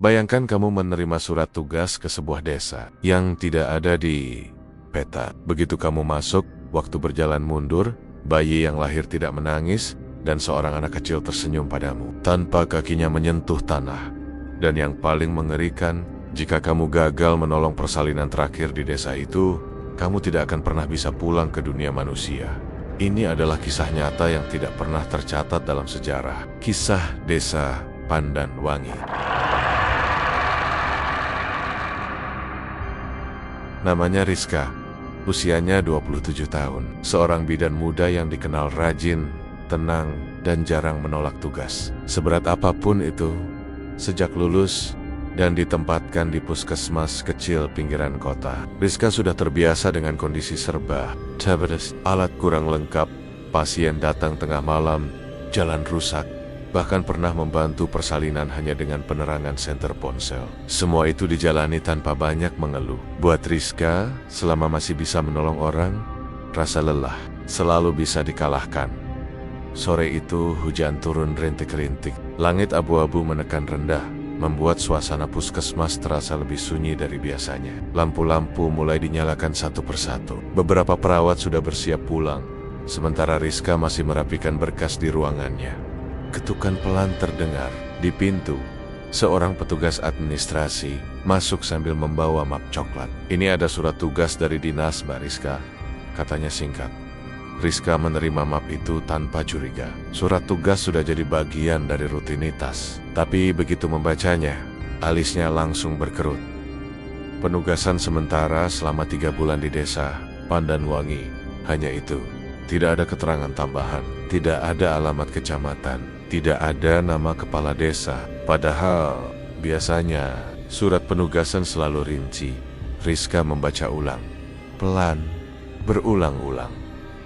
Bayangkan kamu menerima surat tugas ke sebuah desa yang tidak ada di peta. Begitu kamu masuk, waktu berjalan mundur, bayi yang lahir tidak menangis, dan seorang anak kecil tersenyum padamu tanpa kakinya menyentuh tanah. Dan yang paling mengerikan, jika kamu gagal menolong persalinan terakhir di desa itu, kamu tidak akan pernah bisa pulang ke dunia manusia. Ini adalah kisah nyata yang tidak pernah tercatat dalam sejarah. Kisah Desa Pandanwangi. Namanya Rizka, usianya 27 tahun. Seorang bidan muda yang dikenal rajin, tenang, dan jarang menolak tugas. Seberat apapun itu, sejak lulus dan ditempatkan di puskesmas kecil pinggiran kota, Rizka sudah terbiasa dengan kondisi serba diabetes, alat kurang lengkap, pasien datang tengah malam, jalan rusak, bahkan pernah membantu persalinan hanya dengan penerangan senter ponsel. Semua itu dijalani tanpa banyak mengeluh. Buat Rizka, selama masih bisa menolong orang, rasa lelah selalu bisa dikalahkan. Sore itu hujan turun rintik-rintik, langit abu-abu menekan rendah, membuat suasana puskesmas terasa lebih sunyi dari biasanya. Lampu-lampu mulai dinyalakan satu persatu. Beberapa perawat sudah bersiap pulang, sementara Rizka masih merapikan berkas di ruangannya. Ketukan pelan terdengar di pintu. Seorang petugas administrasi masuk sambil membawa map coklat. "Ini ada surat tugas dari dinas, Mbak Rizka," katanya singkat. Rizka menerima map itu tanpa curiga. Surat tugas sudah jadi bagian dari rutinitas. Tapi begitu membacanya, alisnya langsung berkerut. Penugasan sementara selama 3 bulan di desa Pandanwangi. Hanya itu. Tidak ada keterangan tambahan. Tidak ada alamat kecamatan. Tidak ada nama kepala desa. Padahal biasanya surat penugasan selalu rinci. Rizka membaca ulang. Pelan, berulang-ulang.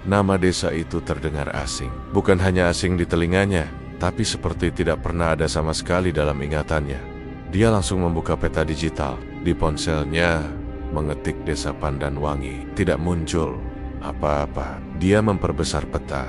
Nama desa itu terdengar asing. Bukan hanya asing di telinganya, tapi seperti tidak pernah ada sama sekali dalam ingatannya. Dia langsung membuka peta digital. Di ponselnya mengetik Desa Pandanwangi. Tidak muncul apa-apa. Dia memperbesar peta,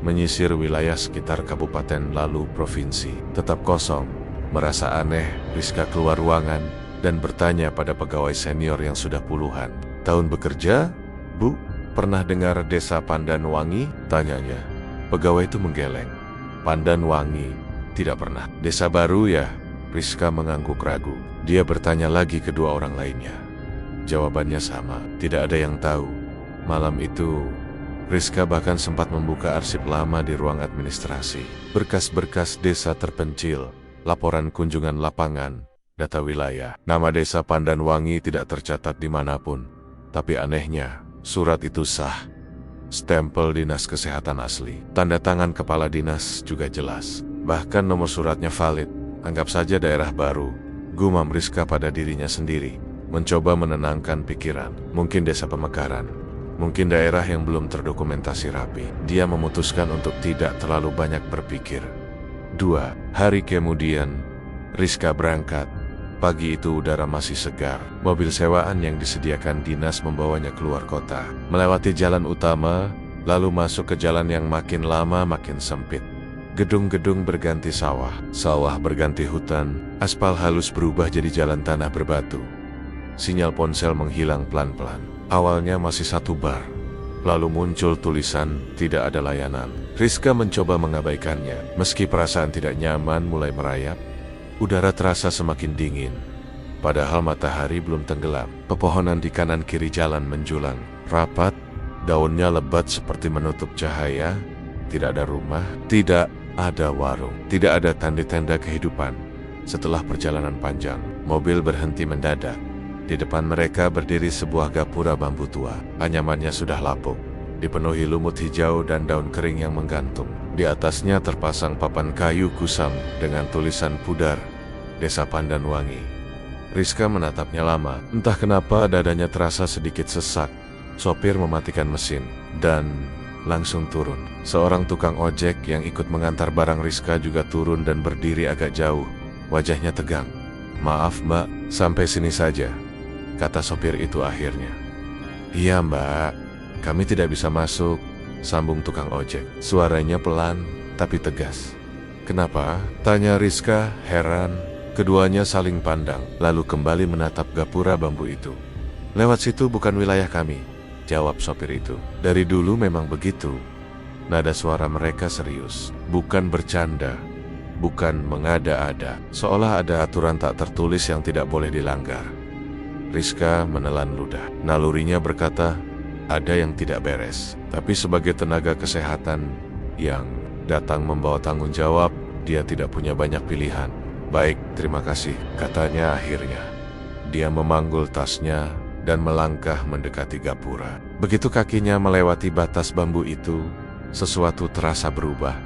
menyisir wilayah sekitar kabupaten lalu provinsi. Tetap kosong. Merasa aneh, Rizka keluar ruangan dan bertanya pada pegawai senior yang sudah puluhan. "Tahun bekerja, Bu? Pernah dengar Desa Pandanwangi?" tanyanya. Pegawai itu menggeleng. "Pandanwangi? Tidak pernah." "Desa baru ya?" Rizka mengangguk ragu. Dia bertanya lagi kedua orang lainnya. Jawabannya sama, tidak ada yang tahu. Malam itu, Rizka bahkan sempat membuka arsip lama di ruang administrasi. Berkas-berkas desa terpencil, laporan kunjungan lapangan, data wilayah. Nama Desa Pandanwangi tidak tercatat dimanapun. Tapi anehnya, surat itu sah. Stempel dinas kesehatan asli. Tanda tangan kepala dinas juga jelas. Bahkan nomor suratnya valid. Anggap saja daerah baru. Gumam Rizka pada dirinya sendiri. Mencoba menenangkan pikiran. Mungkin desa pemekaran. Mungkin daerah yang belum terdokumentasi rapi. Dia memutuskan untuk tidak terlalu banyak berpikir. 2 hari kemudian, Rizka berangkat. Pagi itu udara masih segar. Mobil sewaan yang disediakan dinas membawanya keluar kota. Melewati jalan utama, lalu masuk ke jalan yang makin lama makin sempit. Gedung-gedung berganti sawah. Sawah berganti hutan. Aspal halus berubah jadi jalan tanah berbatu. Sinyal ponsel menghilang pelan-pelan. Awalnya masih 1 bar. Lalu muncul tulisan tidak ada layanan. Rizka mencoba mengabaikannya. Meski perasaan tidak nyaman mulai merayap, udara terasa semakin dingin. Padahal matahari belum tenggelam. Pepohonan di kanan kiri jalan menjulang rapat. Daunnya lebat seperti menutup cahaya. Tidak ada rumah. Tidak ada warung. Tidak ada tanda-tanda kehidupan. Setelah perjalanan panjang, mobil berhenti mendadak. Di depan mereka berdiri sebuah gapura bambu tua. Anyamannya sudah lapuk, dipenuhi lumut hijau dan daun kering yang menggantung. Di atasnya terpasang papan kayu kusam dengan tulisan pudar, Desa Pandanwangi. Rizka menatapnya lama. Entah kenapa dadanya terasa sedikit sesak. Sopir mematikan mesin dan langsung turun. Seorang tukang ojek yang ikut mengantar barang Rizka juga turun dan berdiri agak jauh. Wajahnya tegang. "Maaf Mbak, sampai sini saja," kata sopir itu akhirnya. "Iya Mbak, kami tidak bisa masuk," sambung tukang ojek. Suaranya pelan tapi tegas. "Kenapa?" tanya Rizka heran. Keduanya saling pandang, lalu kembali menatap gapura bambu itu. "Lewat situ bukan wilayah kami," jawab sopir itu. "Dari dulu memang begitu." Nada suara mereka serius, bukan bercanda, bukan mengada-ada, seolah ada aturan tak tertulis yang tidak boleh dilanggar. Rizka menelan ludah. Nalurinya berkata, ada yang tidak beres. Tapi sebagai tenaga kesehatan yang datang membawa tanggung jawab, dia tidak punya banyak pilihan. "Baik, terima kasih," katanya akhirnya. Dia memanggul tasnya dan melangkah mendekati gapura. Begitu kakinya melewati batas bambu itu, sesuatu terasa berubah.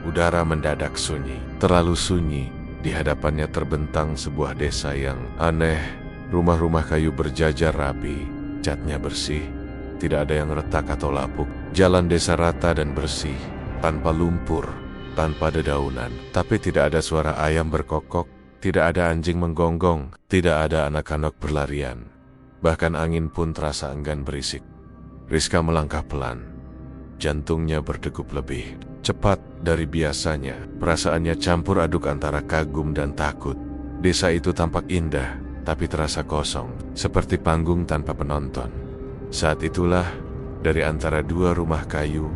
Udara mendadak sunyi, terlalu sunyi. Di hadapannya terbentang sebuah desa yang aneh. Rumah-rumah kayu berjajar rapi, catnya bersih, tidak ada yang retak atau lapuk. Jalan desa rata dan bersih, tanpa lumpur, tanpa dedaunan. Tapi tidak ada suara ayam berkokok, tidak ada anjing menggonggong, tidak ada anak-anak berlarian. Bahkan angin pun terasa enggan berisik. Rizka melangkah pelan. Jantungnya berdegup lebih cepat dari biasanya. Perasaannya campur aduk antara kagum dan takut. Desa itu tampak indah, tapi terasa kosong, seperti panggung tanpa penonton. Saat itulah, dari antara dua rumah kayu,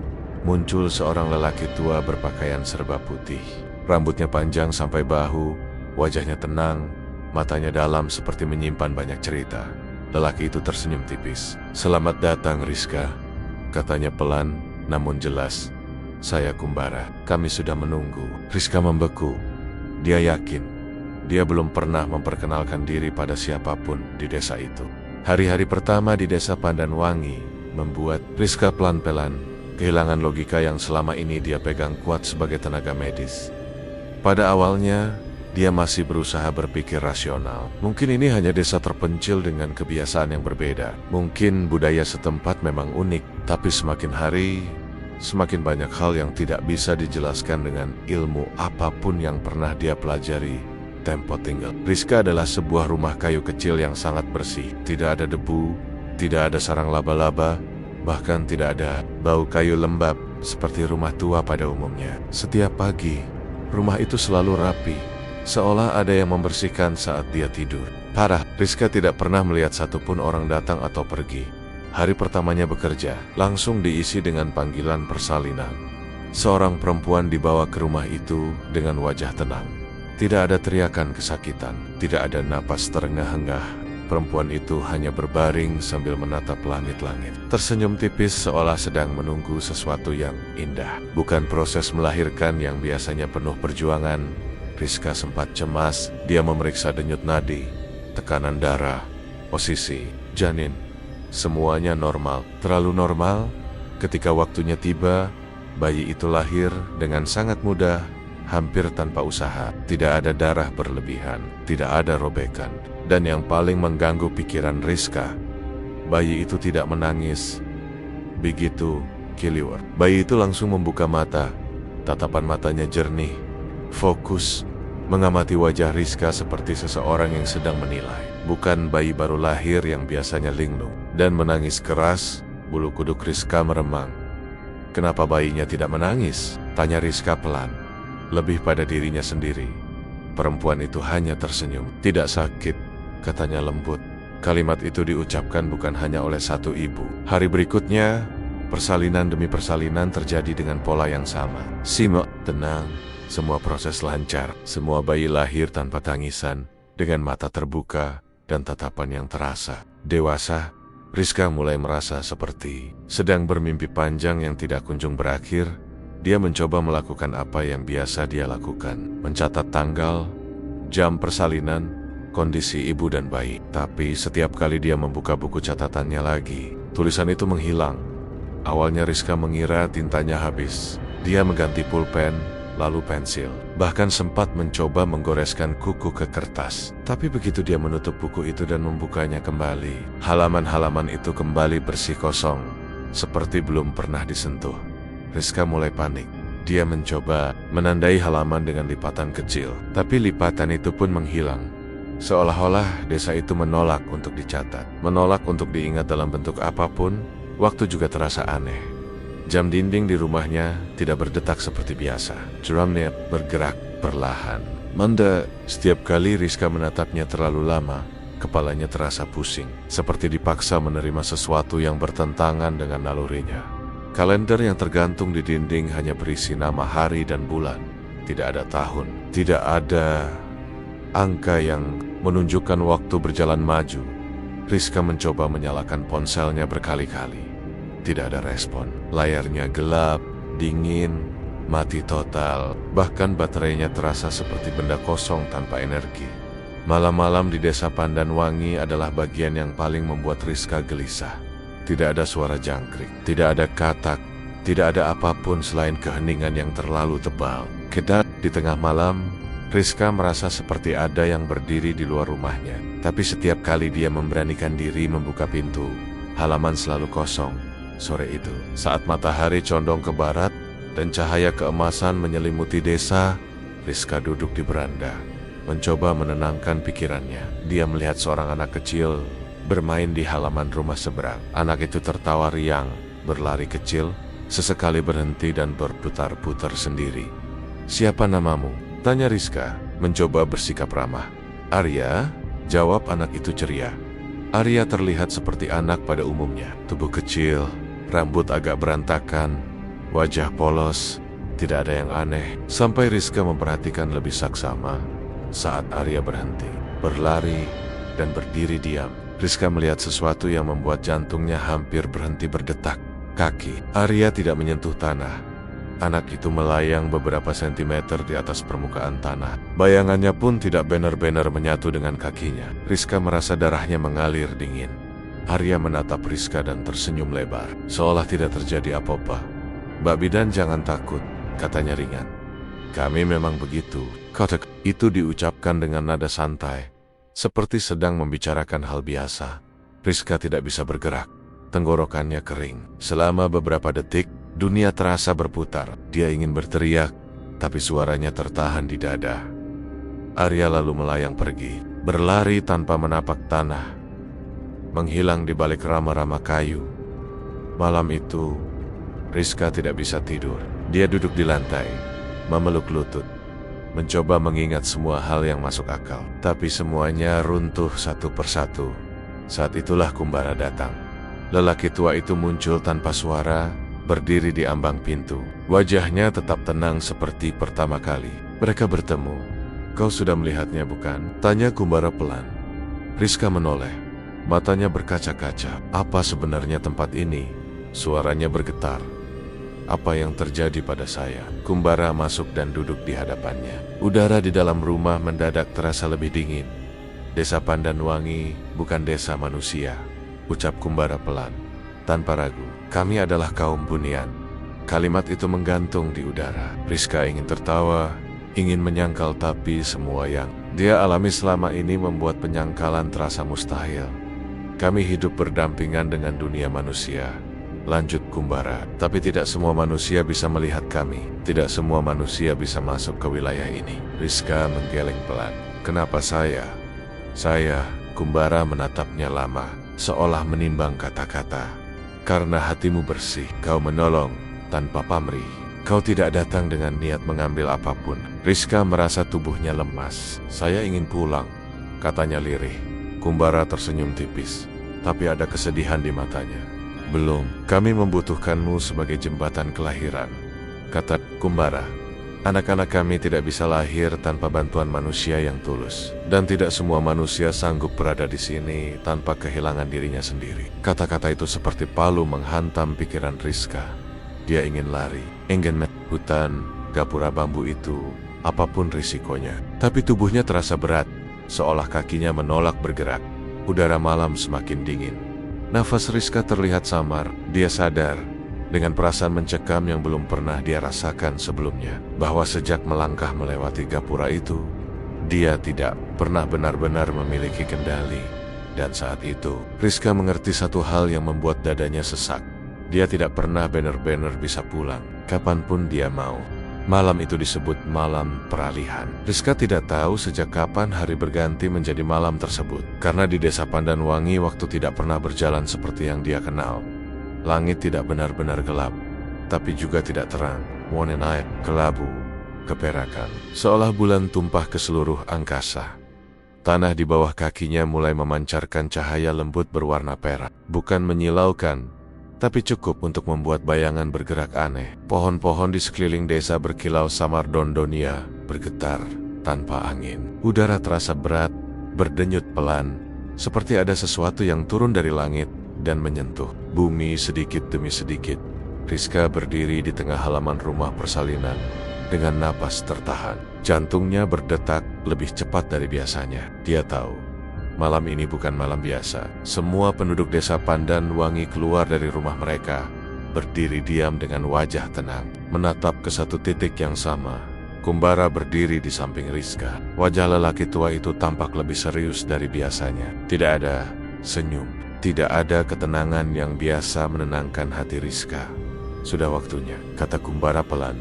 muncul seorang lelaki tua berpakaian serba putih. Rambutnya panjang sampai bahu, wajahnya tenang, matanya dalam seperti menyimpan banyak cerita. Lelaki itu tersenyum tipis. "Selamat datang, Rizka," katanya pelan, namun jelas. "Saya Kumbara, kami sudah menunggu." Rizka membeku. Dia yakin, dia belum pernah memperkenalkan diri pada siapapun di desa itu. Hari-hari pertama di desa Pandanwangi membuat Rizka pelan-pelan kehilangan logika yang selama ini dia pegang kuat sebagai tenaga medis. Pada awalnya, dia masih berusaha berpikir rasional. Mungkin ini hanya desa terpencil dengan kebiasaan yang berbeda. Mungkin budaya setempat memang unik, tapi semakin hari, semakin banyak hal yang tidak bisa dijelaskan dengan ilmu apapun yang pernah dia pelajari tempo tinggal. Rizka adalah sebuah rumah kayu kecil yang sangat bersih. Tidak ada debu, tidak ada sarang laba-laba, bahkan tidak ada bau kayu lembab seperti rumah tua pada umumnya. Setiap pagi, rumah itu selalu rapi, seolah ada yang membersihkan saat dia tidur. Parah, Rizka tidak pernah melihat satupun orang datang atau pergi. Hari pertamanya bekerja, langsung diisi dengan panggilan persalinan. Seorang perempuan dibawa ke rumah itu dengan wajah tenang. Tidak ada teriakan kesakitan, tidak ada napas terengah-engah. Perempuan itu hanya berbaring sambil menatap langit-langit. Tersenyum tipis seolah sedang menunggu sesuatu yang indah. Bukan proses melahirkan yang biasanya penuh perjuangan. Rizka sempat cemas. Dia memeriksa denyut nadi, tekanan darah, posisi janin. Semuanya normal, terlalu normal. Ketika waktunya tiba, bayi itu lahir dengan sangat mudah, hampir tanpa usaha. Tidak ada darah berlebihan, tidak ada robekan. Dan yang paling mengganggu pikiran Rizka, bayi itu tidak menangis. Begitu Kiliwer, bayi itu langsung membuka mata. Tatapan matanya jernih, fokus, mengamati wajah Rizka seperti seseorang yang sedang menilai. Bukan bayi baru lahir yang biasanya linglung dan menangis keras. Bulu kuduk Rizka meremang. "Kenapa bayinya tidak menangis?" tanya Rizka pelan, lebih pada dirinya sendiri. Perempuan itu hanya tersenyum. "Tidak sakit," katanya lembut. Kalimat itu diucapkan bukan hanya oleh satu ibu. Hari berikutnya, persalinan demi persalinan terjadi dengan pola yang sama. Simak, tenang, semua proses lancar. Semua bayi lahir tanpa tangisan, dengan mata terbuka dan tatapan yang terasa dewasa. Rizka mulai merasa seperti sedang bermimpi panjang yang tidak kunjung berakhir. Dia mencoba melakukan apa yang biasa dia lakukan, mencatat tanggal, jam persalinan, kondisi ibu dan bayi. Tapi setiap kali dia membuka buku catatannya lagi, tulisan itu menghilang. Awalnya Rizka mengira tintanya habis. Dia mengganti pulpen, lalu pensil. Bahkan sempat mencoba menggoreskan kuku ke kertas. Tapi begitu dia menutup buku itu dan membukanya kembali, halaman-halaman itu kembali bersih kosong, seperti belum pernah disentuh. Rizka mulai panik. Dia mencoba menandai halaman dengan lipatan kecil, tapi lipatan itu pun menghilang. Seolah-olah desa itu menolak untuk dicatat, menolak untuk diingat dalam bentuk apapun. Waktu juga terasa aneh. Jam dinding di rumahnya tidak berdetak seperti biasa. Drumnya bergerak perlahan. Manda, setiap kali Rizka menatapnya terlalu lama, kepalanya terasa pusing, seperti dipaksa menerima sesuatu yang bertentangan dengan nalurinya. Kalender yang tergantung di dinding hanya berisi nama hari dan bulan. Tidak ada tahun, tidak ada angka yang menunjukkan waktu berjalan maju. Rizka mencoba menyalakan ponselnya berkali-kali. Tidak ada respon. Layarnya gelap, dingin, mati total. Bahkan baterainya terasa seperti benda kosong tanpa energi. Malam-malam di desa Pandanwangi adalah bagian yang paling membuat Rizka gelisah. Tidak ada suara jangkrik, tidak ada katak, tidak ada apapun selain keheningan yang terlalu tebal. Di tengah malam, Rizka merasa seperti ada yang berdiri di luar rumahnya. Tapi setiap kali dia memberanikan diri membuka pintu, halaman selalu kosong. Sore itu, saat matahari condong ke barat dan cahaya keemasan menyelimuti desa, Rizka duduk di beranda, mencoba menenangkan pikirannya. Dia melihat seorang anak kecil bermain di halaman rumah seberang. Anak itu tertawa riang, berlari kecil, sesekali berhenti dan berputar-putar sendiri. "Siapa namamu?" tanya Rizka, mencoba bersikap ramah. "Arya," jawab anak itu ceria. Arya terlihat seperti anak pada umumnya. Tubuh kecil, rambut agak berantakan, wajah polos, tidak ada yang aneh. Sampai Rizka memperhatikan lebih saksama saat Arya berhenti, berlari, dan berdiri diam. Rizka melihat sesuatu yang membuat jantungnya hampir berhenti berdetak. Kaki Arya tidak menyentuh tanah. Anak itu melayang beberapa sentimeter di atas permukaan tanah. Bayangannya pun tidak benar-benar menyatu dengan kakinya. Rizka merasa darahnya mengalir dingin. Arya menatap Rizka dan tersenyum lebar, seolah tidak terjadi apa-apa. "Mbak Bidan, jangan takut," katanya ringan. "Kami memang begitu." Kata itu diucapkan dengan nada santai, seperti sedang membicarakan hal biasa. Rizka tidak bisa bergerak. Tenggorokannya kering. Selama beberapa detik, dunia terasa berputar. Dia ingin berteriak, tapi suaranya tertahan di dada. Arya lalu melayang pergi, berlari tanpa menapak tanah, menghilang di balik rama-rama kayu. Malam itu, Rizka tidak bisa tidur. Dia duduk di lantai, memeluk lutut, mencoba mengingat semua hal yang masuk akal. Tapi semuanya runtuh satu persatu. Saat itulah Kumbara datang. Lelaki tua itu muncul tanpa suara, berdiri di ambang pintu. Wajahnya tetap tenang seperti pertama kali. Mereka bertemu. "Kau sudah melihatnya, bukan?" tanya Kumbara pelan. Rizka menoleh. Matanya berkaca-kaca. "Apa sebenarnya tempat ini?" Suaranya bergetar. "Apa yang terjadi pada saya?" Kumbara masuk dan duduk di hadapannya. Udara di dalam rumah mendadak terasa lebih dingin. "Desa Pandanwangi bukan desa manusia," ucap Kumbara pelan, tanpa ragu. "Kami adalah kaum Bunian." Kalimat itu menggantung di udara. Rizka ingin tertawa, ingin menyangkal, tapi semua yang dia alami selama ini membuat penyangkalan terasa mustahil. "Kami hidup berdampingan dengan dunia manusia," lanjut Kumbara. "Tapi tidak semua manusia bisa melihat kami. Tidak semua manusia bisa masuk ke wilayah ini." Rizka menggeleng pelan. "Kenapa saya?" Kumbara menatapnya lama, seolah menimbang kata-kata. "Karena hatimu bersih, kau menolong tanpa pamrih. Kau tidak datang dengan niat mengambil apapun." Rizka merasa tubuhnya lemas. "Saya ingin pulang," katanya lirih. Kumbara tersenyum tipis, tapi ada kesedihan di matanya. "Belum, kami membutuhkanmu sebagai jembatan kelahiran," kata Kumbara. "Anak-anak kami tidak bisa lahir tanpa bantuan manusia yang tulus. Dan tidak semua manusia sanggup berada di sini tanpa kehilangan dirinya sendiri." Kata-kata itu seperti palu menghantam pikiran Rizka. Dia ingin lari, ingin hutan, gapura bambu itu, apapun risikonya. Tapi tubuhnya terasa berat, seolah kakinya menolak bergerak. Udara malam semakin dingin. Nafas Rizka terlihat samar. Dia sadar, dengan perasaan mencekam yang belum pernah dia rasakan sebelumnya, bahwa sejak melangkah melewati gapura itu, dia tidak pernah benar-benar memiliki kendali. Dan saat itu, Rizka mengerti satu hal yang membuat dadanya sesak. Dia tidak pernah benar-benar bisa pulang, kapanpun dia mau. Malam itu disebut malam peralihan. Rizka tidak tahu sejak kapan hari berganti menjadi malam tersebut. Karena di desa Pandanwangi waktu tidak pernah berjalan seperti yang dia kenal. Langit tidak benar-benar gelap, tapi juga tidak terang. Warna naik, kelabu, keperakan, seolah bulan tumpah ke seluruh angkasa. Tanah di bawah kakinya mulai memancarkan cahaya lembut berwarna perak, bukan menyilaukan, tapi cukup untuk membuat bayangan bergerak aneh. Pohon-pohon di sekeliling desa berkilau samar dondonia, bergetar tanpa angin. Udara terasa berat, berdenyut pelan, seperti ada sesuatu yang turun dari langit dan menyentuh bumi sedikit demi sedikit. Rizka berdiri di tengah halaman rumah persalinan dengan napas tertahan. Jantungnya berdetak lebih cepat dari biasanya. Dia tahu, malam ini bukan malam biasa. Semua penduduk desa Pandan Wangi keluar dari rumah mereka, berdiri diam dengan wajah tenang, menatap ke satu titik yang sama. Kumbara berdiri di samping Rizka. Wajah lelaki tua itu tampak lebih serius dari biasanya. Tidak ada senyum, tidak ada ketenangan yang biasa menenangkan hati Rizka. Sudah waktunya, kata Kumbara pelan.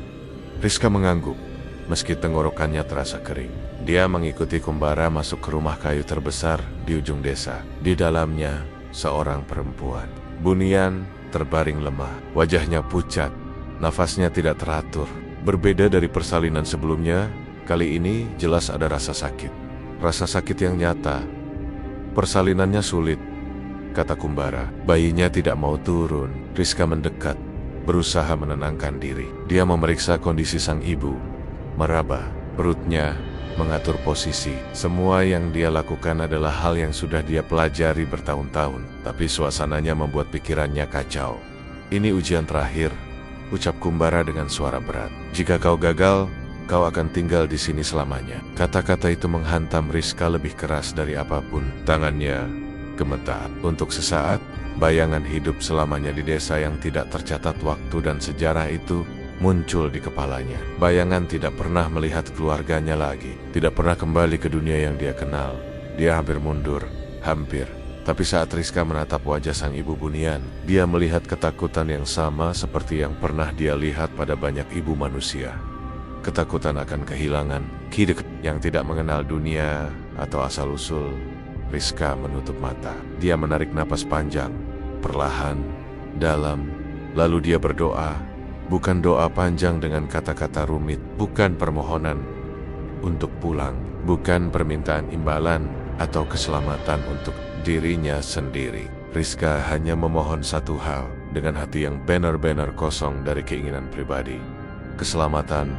Rizka mengangguk, meski tenggorokannya terasa kering. Dia mengikuti Kumbara masuk ke rumah kayu terbesar di ujung desa. Di dalamnya, seorang perempuan. Bunian terbaring lemah, wajahnya pucat, nafasnya tidak teratur. Berbeda dari persalinan sebelumnya, kali ini jelas ada rasa sakit. Rasa sakit yang nyata. Persalinannya sulit, kata Kumbara. Bayinya tidak mau turun. Rizka mendekat, berusaha menenangkan diri. Dia memeriksa kondisi sang ibu, meraba perutnya, mengatur posisi. Semua yang dia lakukan adalah hal yang sudah dia pelajari bertahun-tahun, tapi suasananya membuat pikirannya kacau. Ini ujian terakhir, ucap Kumbara dengan suara berat. Jika kau gagal, kau akan tinggal di sini selamanya. Kata-kata itu menghantam Rizka lebih keras dari apapun. Tangannya gemetar. Untuk sesaat, bayangan hidup selamanya di desa yang tidak tercatat waktu dan sejarah itu muncul di kepalanya. Bayangan tidak pernah melihat keluarganya lagi, tidak pernah kembali ke dunia yang dia kenal. Dia hampir mundur, hampir. Tapi saat Rizka menatap wajah sang ibu Bunian, dia melihat ketakutan yang sama seperti yang pernah dia lihat pada banyak ibu manusia. Ketakutan akan kehilangan, hidup yang tidak mengenal dunia atau asal-usul. Rizka menutup mata. Dia menarik napas panjang, perlahan, dalam. Lalu dia berdoa, bukan doa panjang dengan kata-kata rumit, bukan permohonan untuk pulang, bukan permintaan imbalan atau keselamatan untuk dirinya sendiri. Rizka hanya memohon satu hal dengan hati yang benar-benar kosong dari keinginan pribadi. Keselamatan.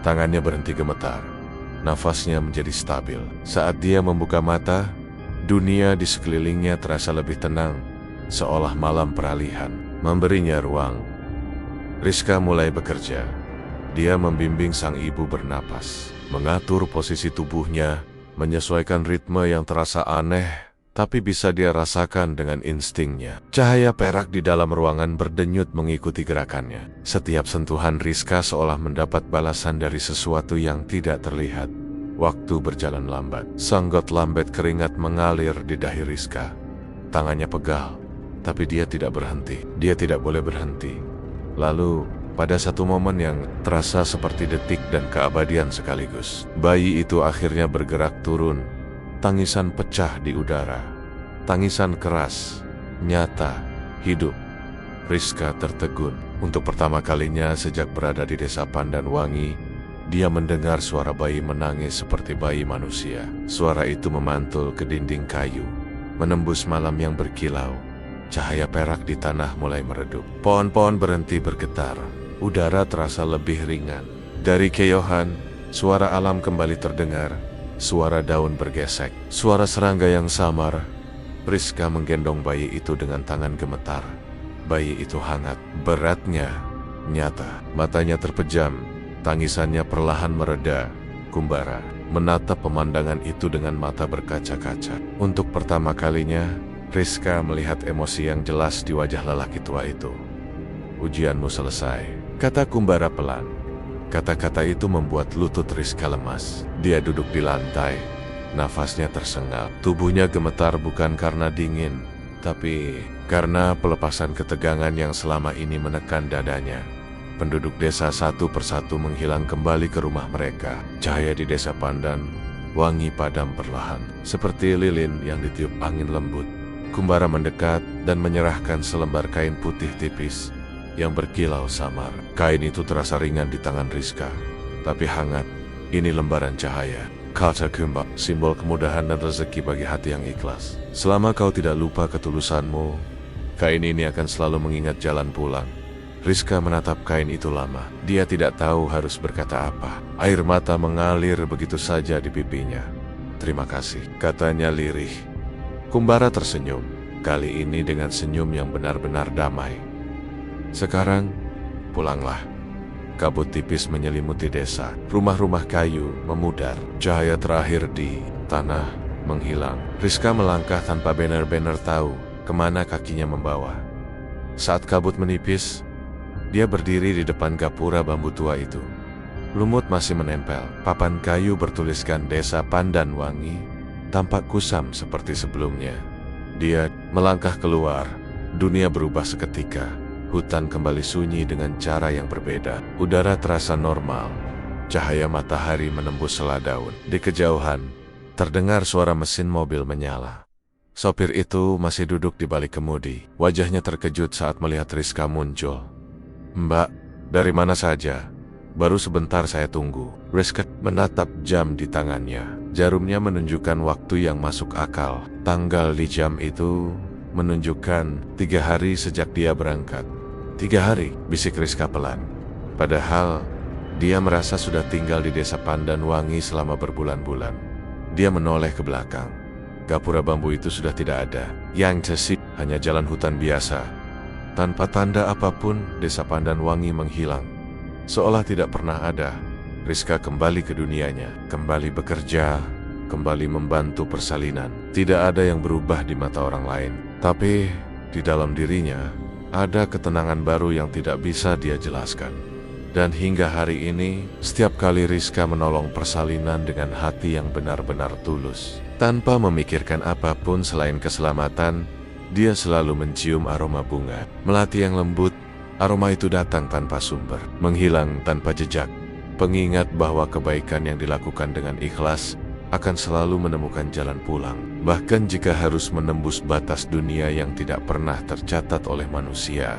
Tangannya berhenti gemetar. Nafasnya menjadi stabil. Saat dia membuka mata, dunia di sekelilingnya terasa lebih tenang, seolah malam peralihan memberinya ruang. Rizka mulai bekerja. Dia membimbing sang ibu bernapas, mengatur posisi tubuhnya, menyesuaikan ritme yang terasa aneh, tapi bisa dia rasakan dengan instingnya. Cahaya perak di dalam ruangan berdenyut mengikuti gerakannya. Setiap sentuhan Rizka seolah mendapat balasan dari sesuatu yang tidak terlihat. Waktu berjalan lambat. Sanggot lambat keringat mengalir di dahi Rizka. Tangannya pegal, tapi dia tidak berhenti. Dia tidak boleh berhenti. Lalu, pada satu momen yang terasa seperti detik dan keabadian sekaligus, bayi itu akhirnya bergerak turun. Tangisan pecah di udara. Tangisan keras, nyata, hidup. Rizka tertegun. Untuk pertama kalinya sejak berada di desa Pandan Wangi, dia mendengar suara bayi menangis seperti bayi manusia. Suara itu memantul ke dinding kayu, menembus malam yang berkilau. Cahaya perak di tanah mulai meredup. Pohon-pohon berhenti bergetar. Udara terasa lebih ringan. Dari keyohan, suara alam kembali terdengar. Suara daun bergesek. Suara serangga yang samar. Rizka menggendong bayi itu dengan tangan gemetar. Bayi itu hangat. Beratnya nyata. Matanya terpejam. Tangisannya perlahan mereda. Kumbara menatap pemandangan itu dengan mata berkaca-kaca. Untuk pertama kalinya, Rizka melihat emosi yang jelas di wajah lelaki tua itu. Ujianmu selesai, kata Kumbara pelan. Kata-kata itu membuat lutut Rizka lemas. Dia duduk di lantai, nafasnya tersengal. Tubuhnya gemetar bukan karena dingin, tapi karena pelepasan ketegangan yang selama ini menekan dadanya. Penduduk desa satu persatu menghilang kembali ke rumah mereka. Cahaya di desa Pandan Wangi padam perlahan, seperti lilin yang ditiup angin lembut. Kumbara mendekat dan menyerahkan selembar kain putih tipis yang berkilau samar. Kain itu terasa ringan di tangan Rizka. tapi hangat. Ini lembaran cahaya. Kata Kumbak, simbol kemudahan dan rezeki bagi hati yang ikhlas. Selama kau tidak lupa ketulusanmu, kain ini akan selalu mengingat jalan pulang. Rizka menatap kain itu lama. Dia tidak tahu harus berkata apa. Air mata mengalir begitu saja di pipinya. Terima kasih, katanya lirih. Kumbara tersenyum, kali ini dengan senyum yang benar-benar damai. Sekarang, pulanglah. Kabut tipis menyelimuti desa. Rumah-rumah kayu memudar. Cahaya terakhir di tanah menghilang. Rizka melangkah tanpa benar-benar tahu kemana kakinya membawa. Saat kabut menipis, dia berdiri di depan gapura bambu tua itu. Lumut masih menempel. Papan kayu bertuliskan Desa Pandanwangi tampak kusam seperti sebelumnya. Dia melangkah keluar. Dunia berubah seketika. Hutan kembali sunyi dengan cara yang berbeda. Udara terasa normal. Cahaya matahari menembus sela daun. Di kejauhan, terdengar suara mesin mobil menyala. Sopir itu masih duduk di balik kemudi. Wajahnya terkejut saat melihat Rizka muncul. Mbak, dari mana saja? Baru sebentar saya tunggu. Rizka menatap jam di tangannya. Jarumnya menunjukkan waktu yang masuk akal. Tanggal di jam itu menunjukkan 3 hari sejak dia berangkat. 3 hari, bisik Rizka pelan. Padahal, dia merasa sudah tinggal di Desa Pandanwangi selama berbulan-bulan. Dia menoleh ke belakang. Gapura bambu itu sudah tidak ada. Yang tersisa hanya jalan hutan biasa. Tanpa tanda apapun, Desa Pandanwangi menghilang. Seolah tidak pernah ada. Rizka kembali ke dunianya, kembali bekerja, kembali membantu persalinan. Tidak ada yang berubah di mata orang lain. Tapi, di dalam dirinya, ada ketenangan baru yang tidak bisa dia jelaskan. Dan hingga hari ini, setiap kali Rizka menolong persalinan dengan hati yang benar-benar tulus. Tanpa memikirkan apapun selain keselamatan, dia selalu mencium aroma bunga. Melati yang lembut, aroma itu datang tanpa sumber, menghilang tanpa jejak. Pengingat bahwa kebaikan yang dilakukan dengan ikhlas akan selalu menemukan jalan pulang. Bahkan jika harus menembus batas dunia yang tidak pernah tercatat oleh manusia.